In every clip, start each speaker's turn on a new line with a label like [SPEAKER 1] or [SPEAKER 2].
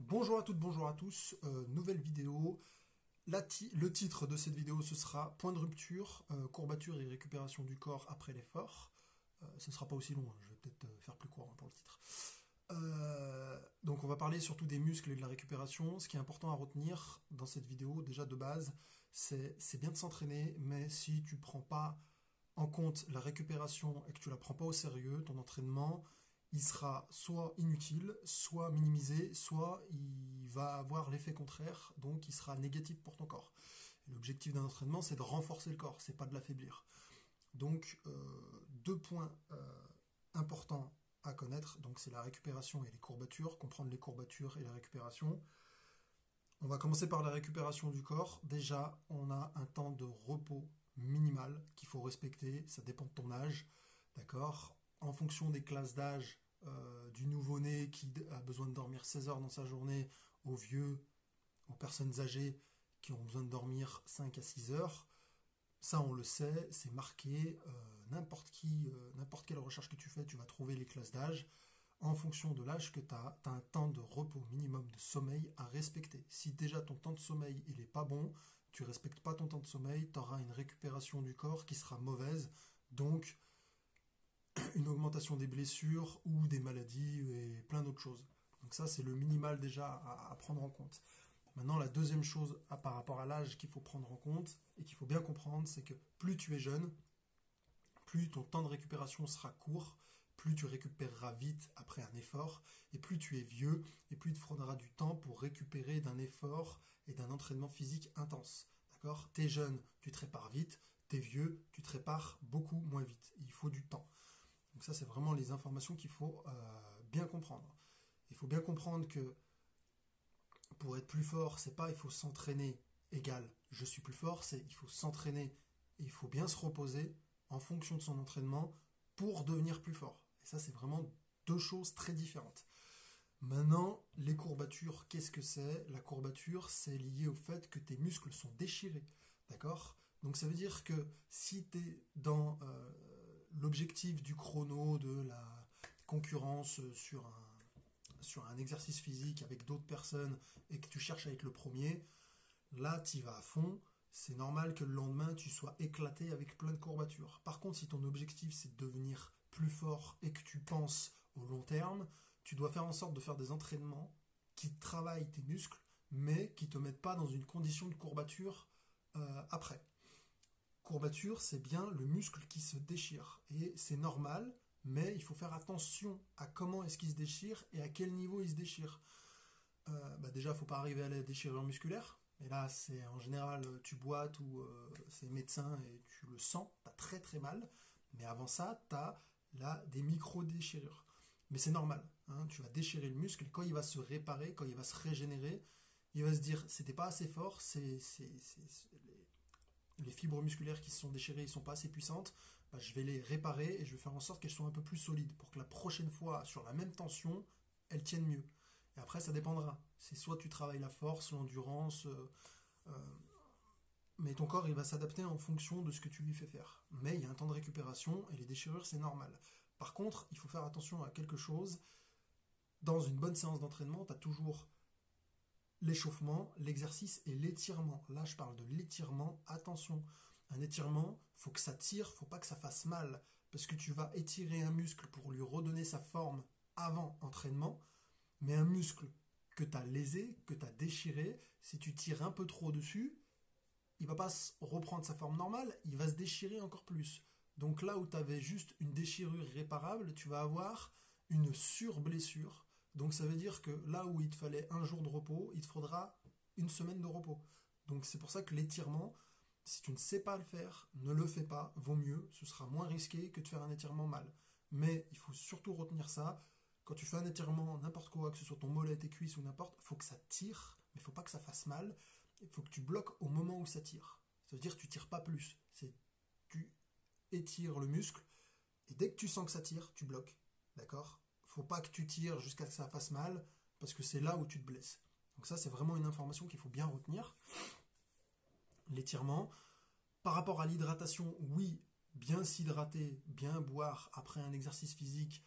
[SPEAKER 1] Bonjour à toutes, bonjour à tous, nouvelle vidéo. Le titre de cette vidéo ce sera point de rupture, courbature et récupération du corps après l'effort. Ce ne sera pas aussi long, hein, je vais peut-être faire plus court pour le titre. Donc on va parler surtout des muscles et de la récupération. Ce qui est important à retenir dans cette vidéo, déjà de base, c'est bien de s'entraîner, mais si tu ne prends pas en compte la récupération et que tu la prends pas au sérieux, ton entraînement, il sera soit inutile, soit minimisé, soit il va avoir l'effet contraire, donc il sera négatif pour ton corps. L'objectif d'un entraînement, c'est de renforcer le corps, c'est pas de l'affaiblir. Donc, deux points importants à connaître, donc c'est la récupération et les courbatures, comprendre les courbatures et la récupération. On va commencer par la récupération du corps. Déjà, on a un temps de repos minimal qu'il faut respecter, ça dépend de ton âge, d'accord? En fonction des classes d'âge, du nouveau-né qui a besoin de dormir 16 heures dans sa journée, aux vieux, aux personnes âgées qui ont besoin de dormir 5 à 6 heures. Ça, on le sait, c'est marqué. N'importe quelle recherche que tu fais, tu vas trouver les classes d'âge. En fonction de l'âge que tu as un temps de repos minimum de sommeil à respecter. Si déjà ton temps de sommeil il est pas bon, tu respectes pas ton temps de sommeil, tu auras une récupération du corps qui sera mauvaise. Donc, une augmentation des blessures ou des maladies et plein d'autres choses. Donc ça, c'est le minimal déjà à prendre en compte. Maintenant, la deuxième chose par rapport à l'âge qu'il faut prendre en compte et qu'il faut bien comprendre, c'est que plus tu es jeune, plus ton temps de récupération sera court, plus tu récupéreras vite après un effort, et plus tu es vieux, et plus il te faudra du temps pour récupérer d'un effort et d'un entraînement physique intense. D'accord? T'es jeune, tu te répares vite, t'es vieux, tu te répares beaucoup moins vite. Il faut du temps. Donc ça, c'est vraiment les informations qu'il faut bien comprendre. Il faut bien comprendre que pour être plus fort, c'est pas il faut s'entraîner égal je suis plus fort, c'est il faut s'entraîner et il faut bien se reposer en fonction de son entraînement pour devenir plus fort. Et ça, c'est vraiment deux choses très différentes. Maintenant, les courbatures, qu'est-ce que c'est? La courbature, c'est lié au fait que tes muscles sont déchirés. D'accord? Donc ça veut dire que si tu es dans l'objectif du chrono, de la concurrence sur un exercice physique avec d'autres personnes et que tu cherches à être le premier, là tu y vas à fond. C'est normal que le lendemain tu sois éclaté avec plein de courbatures. Par contre, si ton objectif c'est de devenir plus fort et que tu penses au long terme, tu dois faire en sorte de faire des entraînements qui travaillent tes muscles, mais qui ne te mettent pas dans une condition de courbature après. Courbature, c'est bien le muscle qui se déchire. Et c'est normal, mais il faut faire attention à comment est-ce qu'il se déchire et à quel niveau il se déchire. Déjà, il ne faut pas arriver à la déchirure musculaire. Mais là, c'est en général, tu boites ou c'est médecin et tu le sens, tu as très très mal. Mais avant ça, tu as là des micro-déchirures. Mais c'est normal, hein, tu vas déchirer le muscle et quand il va se réparer, quand il va se régénérer, il va se dire c'était pas assez fort, les fibres musculaires qui se sont déchirées ne sont pas assez puissantes, je vais les réparer et je vais faire en sorte qu'elles soient un peu plus solides pour que la prochaine fois, sur la même tension, elles tiennent mieux. Et après, ça dépendra. C'est soit tu travailles la force, l'endurance, mais ton corps, il va s'adapter en fonction de ce que tu lui fais faire. Mais il y a un temps de récupération et les déchirures, c'est normal. Par contre, il faut faire attention à quelque chose. Dans une bonne séance d'entraînement, tu as toujours l'échauffement, l'exercice et l'étirement. Là, je parle de l'étirement. Attention, un étirement, faut que ça tire, faut pas que ça fasse mal, parce que tu vas étirer un muscle pour lui redonner sa forme avant entraînement, mais un muscle que tu as lésé, que tu as déchiré, si tu tires un peu trop dessus, il va pas reprendre sa forme normale, il va se déchirer encore plus. Donc là où tu avais juste une déchirure réparable, tu vas avoir une surblessure. Donc ça veut dire que là où il te fallait un jour de repos, il te faudra une semaine de repos. Donc c'est pour ça que l'étirement, si tu ne sais pas le faire, ne le fais pas, vaut mieux, ce sera moins risqué que de faire un étirement mal. Mais il faut surtout retenir ça, quand tu fais un étirement, n'importe quoi, que ce soit ton mollet, tes cuisses ou n'importe, il faut que ça tire, mais il ne faut pas que ça fasse mal. Il faut que tu bloques au moment où ça tire. Ça veut dire que tu tires pas plus. Tu étires le muscle et dès que tu sens que ça tire, tu bloques. D'accord? Faut pas que tu tires jusqu'à ce que ça fasse mal parce que c'est là où tu te blesses. Donc ça, c'est vraiment une information qu'il faut bien retenir. L'étirement. Par rapport à l'hydratation, oui, bien s'hydrater, bien boire après un exercice physique,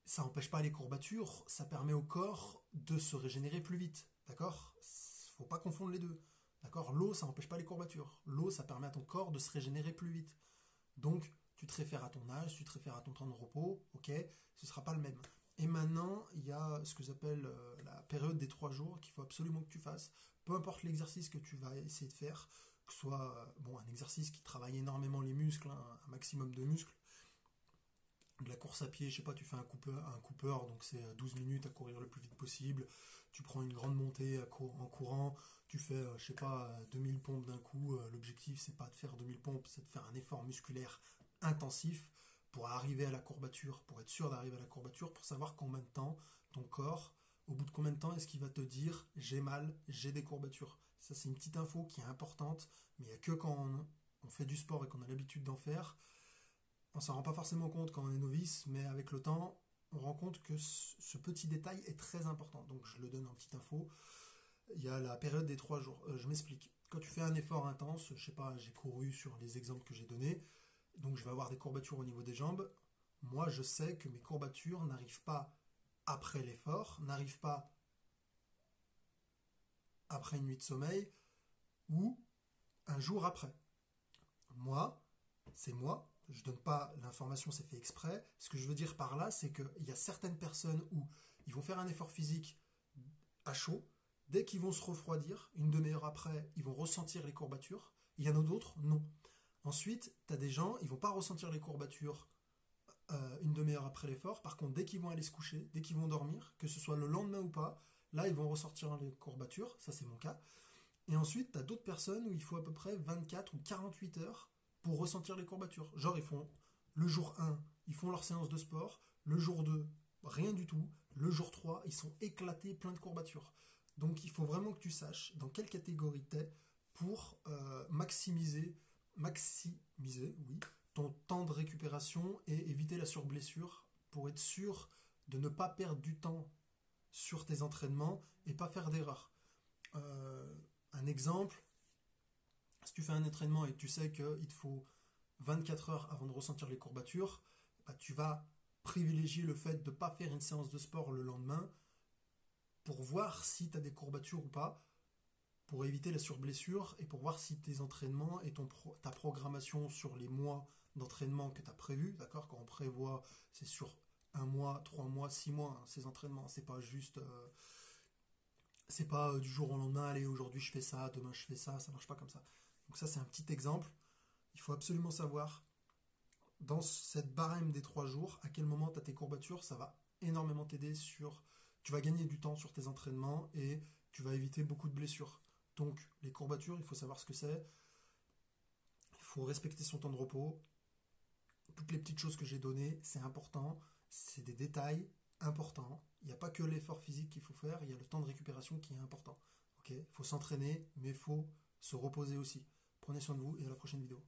[SPEAKER 1] Ça n'empêche pas les courbatures, ça permet au corps de se régénérer plus vite, d'accord? Faut pas confondre les deux, d'accord? L'eau, ça n'empêche pas les courbatures. L'eau, ça permet à ton corps de se régénérer plus vite. Donc, tu te réfères à ton âge, tu te réfères à ton temps de repos, ok? Ce ne sera pas le même. Et maintenant, il y a ce que j'appelle la période des 3 jours qu'il faut absolument que tu fasses. Peu importe l'exercice que tu vas essayer de faire, que ce soit bon, un exercice qui travaille énormément les muscles, hein, un maximum de muscles, de la course à pied, je sais pas, tu fais un Cooper, donc c'est 12 minutes à courir le plus vite possible, tu prends une grande montée en courant, tu fais, je sais pas, 2000 pompes d'un coup, l'objectif c'est pas de faire 2000 pompes, c'est de faire un effort musculaire intensif pour arriver à la courbature, pour être sûr d'arriver à la courbature, pour savoir combien de temps ton corps, au bout de combien de temps est-ce qu'il va te dire j'ai mal, j'ai des courbatures. Ça c'est une petite info qui est importante, mais il n'y a que quand on fait du sport et qu'on a l'habitude d'en faire, on s'en rend pas forcément compte quand on est novice, mais avec le temps, on rend compte que ce petit détail est très important. Donc je le donne en petite info. Il y a la période des 3 jours. Je m'explique. Quand tu fais un effort intense, je sais pas, j'ai couru sur les exemples que j'ai donnés, donc je vais avoir des courbatures au niveau des jambes. Moi, je sais que mes courbatures n'arrivent pas après l'effort, n'arrivent pas après une nuit de sommeil ou un jour après. Moi, c'est moi. Je ne donne pas l'information, c'est fait exprès. Ce que je veux dire par là, c'est qu'il y a certaines personnes où ils vont faire un effort physique à chaud. Dès qu'ils vont se refroidir, une demi-heure après, ils vont ressentir les courbatures. Il y en a d'autres, non. Ensuite, tu as des gens, ils vont pas ressentir les courbatures une demi-heure après l'effort. Par contre, dès qu'ils vont aller se coucher, dès qu'ils vont dormir, que ce soit le lendemain ou pas, là, ils vont ressortir les courbatures. Ça, c'est mon cas. Et ensuite, tu as d'autres personnes où il faut à peu près 24 ou 48 heures pour ressentir les courbatures. Genre, ils font le jour 1, ils font leur séance de sport, le jour 2, rien du tout, le jour 3, ils sont éclatés, plein de courbatures. Donc, il faut vraiment que tu saches dans quelle catégorie tu es pour maximiser, oui, ton temps de récupération et éviter la surblessure pour être sûr de ne pas perdre du temps sur tes entraînements et pas faire d'erreurs. Un exemple, si tu fais un entraînement et que tu sais qu'il te faut 24 heures avant de ressentir les courbatures, bah, tu vas privilégier le fait de ne pas faire une séance de sport le lendemain pour voir si tu as des courbatures ou pas, pour éviter la surblessure et pour voir si tes entraînements et ta programmation sur les mois d'entraînement que tu as prévu, d'accord, quand on prévoit, c'est sur 1 mois, 3 mois, 6 mois, hein, ces entraînements, c'est pas du jour au lendemain, allez, aujourd'hui je fais ça, demain je fais ça marche pas comme ça. Donc ça c'est un petit exemple. Il faut absolument savoir, dans cette barème des 3 jours, à quel moment tu as tes courbatures, ça va énormément t'aider sur... Tu vas gagner du temps sur tes entraînements et tu vas éviter beaucoup de blessures. Donc les courbatures, il faut savoir ce que c'est. Il faut respecter son temps de repos. Toutes les petites choses que j'ai données, c'est important. C'est des détails importants. Il n'y a pas que l'effort physique qu'il faut faire, il y a le temps de récupération qui est important. Ok, il faut s'entraîner, mais il faut se reposer aussi. Prenez soin de vous et à la prochaine vidéo.